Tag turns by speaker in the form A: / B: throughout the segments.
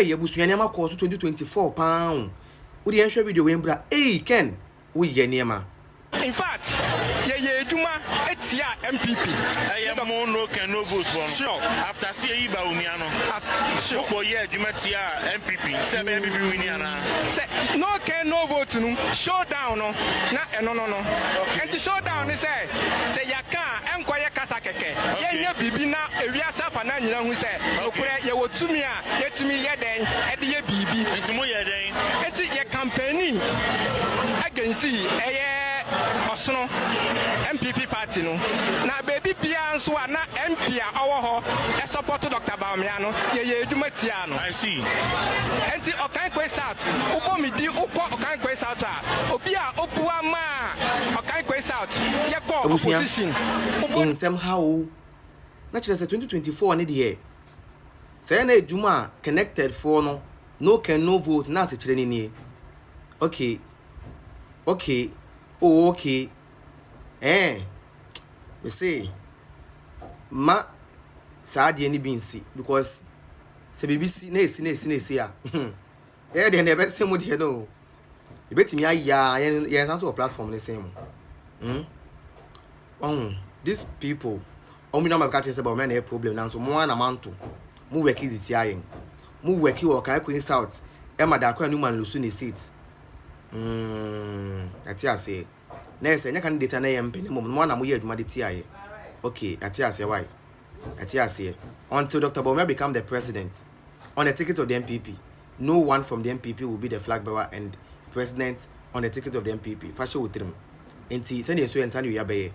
A: Hey, Abusuanya ma course 2024 pound. Udi ensure video we mbra. Hey, Ken, we ye niema.
B: In fact, ye Juma etia MPP.
C: I am no can no vote for.
B: Sure.
C: After see Bawumia-no.
B: Sure.
C: For ye Juma tia MPP. 7 MPP winiana.
B: Say no can no vote no. Showdown no. Na no. Okay. And the showdown is say yaka enkoye kasa keke. Ye nye bibi na ewiasa fa na nyina hu say okure ye wotumi a yetumi ye den e de ye bibi.
C: Ntimo ye den.
B: Enti ye campaigning against Osono MPP party no na baby bia nso na MP a owo ho e support Dr. Bawumia no ye edumatia no.
C: I see.
B: Enti okan kwes out ubo midi uko okan kwes out a obi a opua ma okan kwes out ye call opposition
A: in somehow na chese 2024 ne de say na eduma connected for no can no vote na se kire ni okay oh, okay. We say, ma saadi any binsi because se BBC na esi ya. They never say mo de no. E betimi aya yen sanso o platform le same. These people, omi na ma ka tell say ba na problem na so mo na manto. Mo work it ayen. Mo work o kan Queen South. E ma da kwa nu man lusu ne seat. Ati ase na ese nya candidate na yem pene mom no na mo ye adwuma de ti aye. Okay, ati ase why? Ati ase until Dr. Bawumia become the president on the ticket of the MPP, no one from the MPP will be the flag bearer and president on the ticket of the MPP. Fashion with him. Enti send so enta we abaye.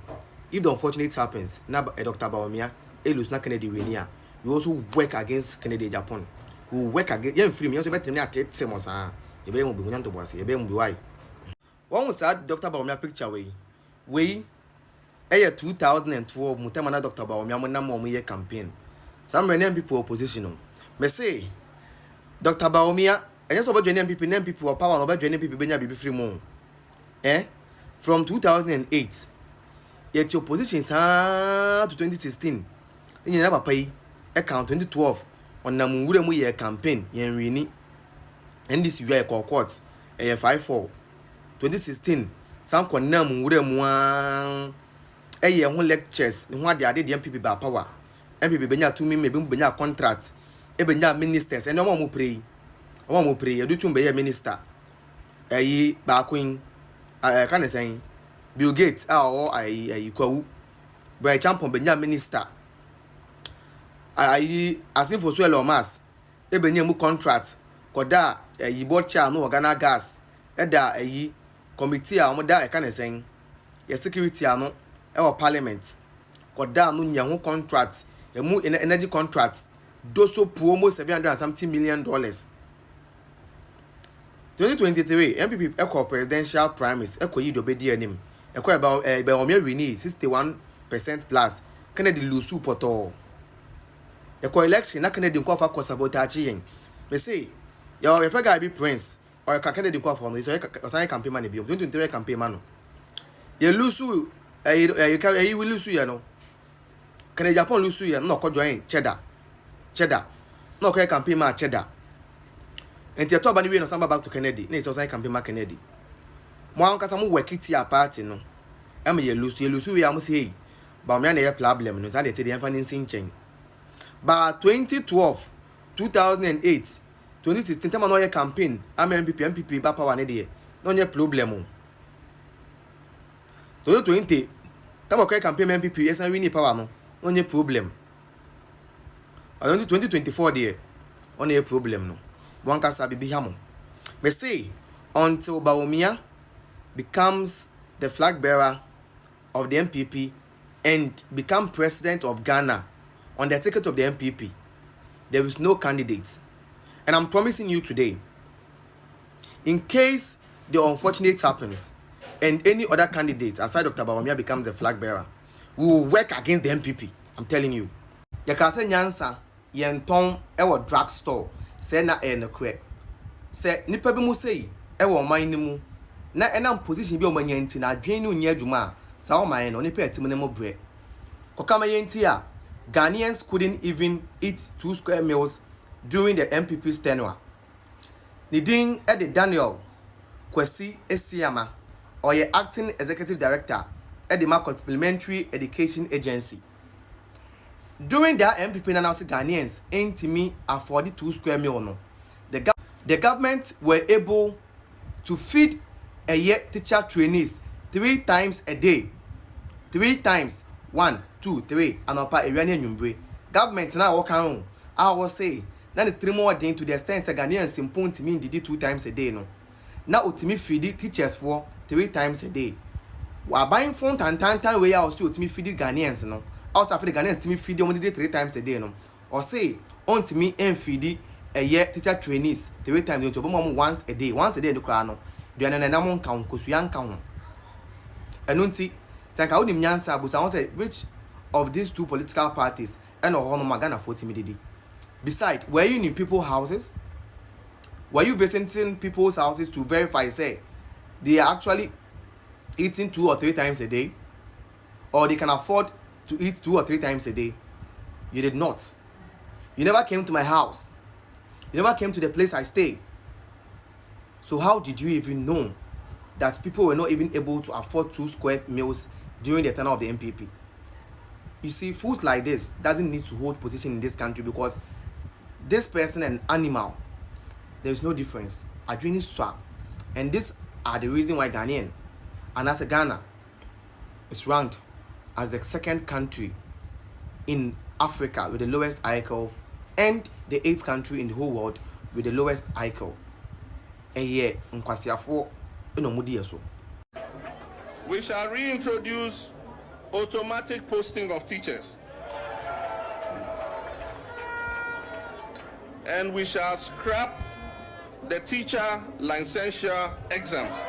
A: If the unfortunate happens, na Dr. Bawumia lose na Kennedy Winia, you also work against Kennedy Agyapong. We work against yen free me also better me atete mo sa. Ebe mo bi munyan to boase ebe mo bi why one was at Dr. Bawumia picture we 2012 mutema na Dr. Bawumia mo na mo ye campaign some many people opposition me say Dr. Bawumia enye so ba join MPP na MPP wa power no ba join MPP benya bibi free mo from 2008 yet opposition sa to 2016 enye na papa yi account 2012 on mu wure mu ye campaign yen wini and this you are court 54 2016 some konam wure mu ho lectures ho ade ade de MPP ba power MPP benya 2 million benya contract e benya ministers and omo pray edu tumbe ye minister ba queen can I say Bill Gates or kwawu Brian Champon benya minister as if for swell mass e benya mu contract koda board chair no Ghana gas eda committee a omoda e kan sen ye security ano e wo parliament koda no nya ho contract emu energy contract doso promo $770 million 2023 MPP equal presidential primaries equal yi dobedi anim equal about Bawumia 61% plus Kennedy lose poto equal election na Kennedy nko fa sabotage yen me say your guy be prince or Kennedy nko fa no so your campaign man be 2023 campaign man no you lose you will lose you no Kennedy Agyapong lose you no ko join cheddar no ko campaign man cheddar and the top we no samba back to Kennedy na so campaign man Kennedy mo an kasa mo work it your party no am you lose we am say Bawumia na problem no tell the infanin change but 2012 2008 2016 time no campaign am MPP ba power ne de no nye problem 2020 time o campaign MPP esan win power no nye problem 2024 there on a problem no one kasa bibi hamo me say until Bawumia becomes the flag bearer of the MPP and become president of Ghana on the ticket of the MPP, there is no candidate. And I'm promising you today, in case the unfortunate happens and any other candidate aside Dr. Bawumia becomes the flag bearer, we will work against the MPP. I'm telling you. Yakase nyansa yenton ewo drugstore say na no kre. Say nipa bi mu sei ewo man ni mu na enam position bi o manya nti na adwen ni unya adwuma sa o man no nipa etim ne mo bre. Kokama yenti a Ghanaians couldn't even eat 2 square meals during the MPP's tenure. Nidin Ede Daniel Kwesi Esiama, or your acting executive director at the Complementary Education Agency. During that MPP announced Ghanaians ain't me afford 2 square meal no. The government were able to feed a year teacher trainees 3 times a day. 3 times 1, 2, 3 and upper Iranian Yumbre. Government now work on. I will say now the 3 more day to the extent Ghanaians impont to me did 2 times a day no. Now ultimate feed teachers for 3 times a day. While buying phone and way out to me feed Ghanaians no. Also for the Ghanaians to me feed only 3 times a day no. Or say on to me and feed a year teacher trainees 3 times into once a day in the crano. Do an enamon count Kosuyan count. And unti Sanka would nyansa busa say which of these 2 political parties and or Magana 40 mididi. Besides, were you in people's houses? Were you visiting people's houses to verify say they are actually eating 2 or 3 times a day? Or they can afford to eat 2 or 3 times a day? You did not. You never came to my house. You never came to the place I stay. So how did you even know that people were not even able to afford 2 square meals during the tenure of the MPP? You see, foods like this doesn't need to hold position in this country because this person and animal, there is no difference. Adwini swap. And these are the reason why Ghanaian, and as a Ghana, is ranked as the 2nd country in Africa with the lowest IQ and the 8th country in the whole world with the lowest IQ.
D: We shall reintroduce automatic posting of teachers. And we shall scrap the teacher licensure exams.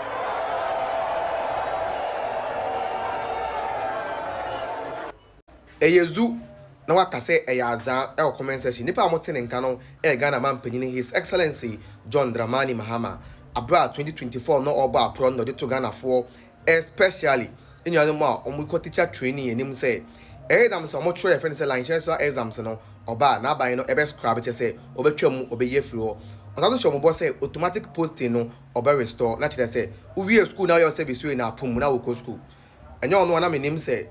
A: Eyezu na waka say eyaza e comment section nipa amoten nka no Ghana man panyin His Excellency John Dramani Mahama abra 2024 no oba apron no de to Ghana for especially in your more omiko teacher training enim say exams so mo try friend say licensure exams no oba na ban no ebe scrap che say obetwam obeye free ho onado show mo boss say automatic posting no oba restore na che say we school now your service we na pum na wo ko school enyo no na menim say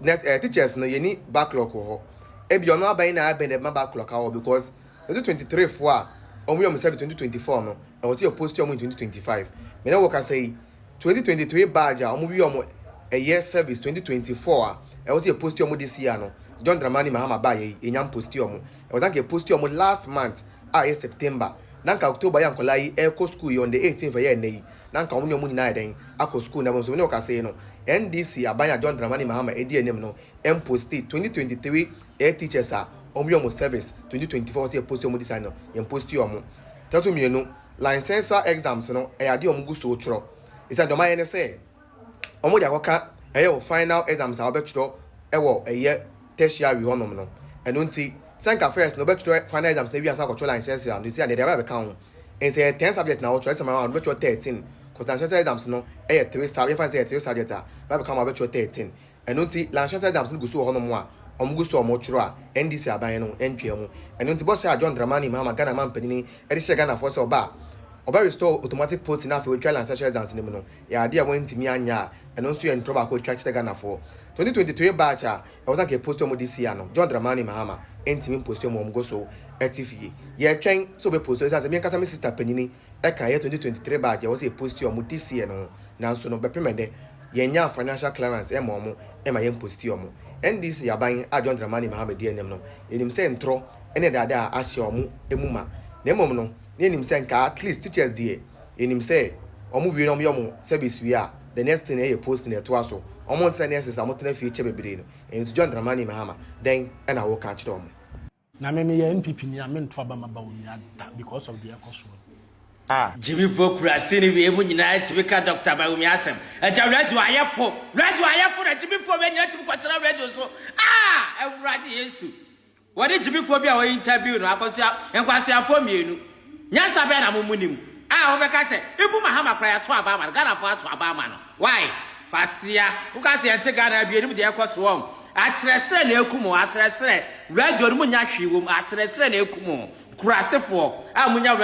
A: net teachers no yeni backlog ho ebi ono aban na aban dem backlog ho because 2023 for omu yom service 2024 no I was your post yom in 2025 me na work say 2023 badge omu yom a year service 2024 I was your post yom this year no John Dramani Mahama ba ye enyam post yom I was thank post yom last month September nanka October yan kolai eco school on the 18th for year nei nanka omu yom nyina den akọ school na so me work say no NDC abanya John Dramani Mahama edienem no post 2023 teachers are omu service 2024 say post yom this no yem post yom tatu mienu licensure exams no ade omu gu so chro isa do my say omu dia koka final exams a obetro ewo tertiary honom no eno nti sanka first no betro final exams na wi asa control licensure and you see and they have account and say 10 subject na otro some around betro 13 because exams no 3 subject fan say 3 subject a become betro 13 eno nti licensure exams no gu so honom a omu so omu chro a NDC aban no entwemu eno nti boss John Dramani Mahama Ghana man panini e de Ghana for so oba restore automatic posting na for trial and search exams nim no ya ade a wantimi anya eno nso ye ntro ba ko track Ghana for 2023 batch a was like a post omu this year no John Dramani Mahama entimi post omu go so etifie ye twen so be post so me kasa me sister panini e kan ye 2023 batch was a post omu this year no na so no be pemede ye nya financial clearance e mo e ma ye post omu NDC yaban a John Dramani Mahama die nem no enim se ntro ene dada a hye omu emuma na emom no enim se nka at least teachers die enim se omu wie no omu service wie a the next thing e post na to aso omu nse na esesa motena future bebre no enti John Dramani Mahama then e na wo ka kire omu
E: na me ye MPP ni amento aba Bawumia because of the cost.
F: Jimmy Fokura sini we mu nyina tibika Dr. Bawumia asem eja radio ayefo na Jimmy Fo be nyina tibi kwatena radio so ewurade Yesu wode Jimmy Fo bia wo interview no akosia enkwasia afo mienu nyansa be na mumunim wo be ka se ibu Mahama kra ya to aba ma Ghana fo ato aba ma no why kwasia wo ka se ente Ghana bia nim de ekoso Atresre na ekumo atresre radio no munya hwe wom atresre na ekumo kurasefo a munya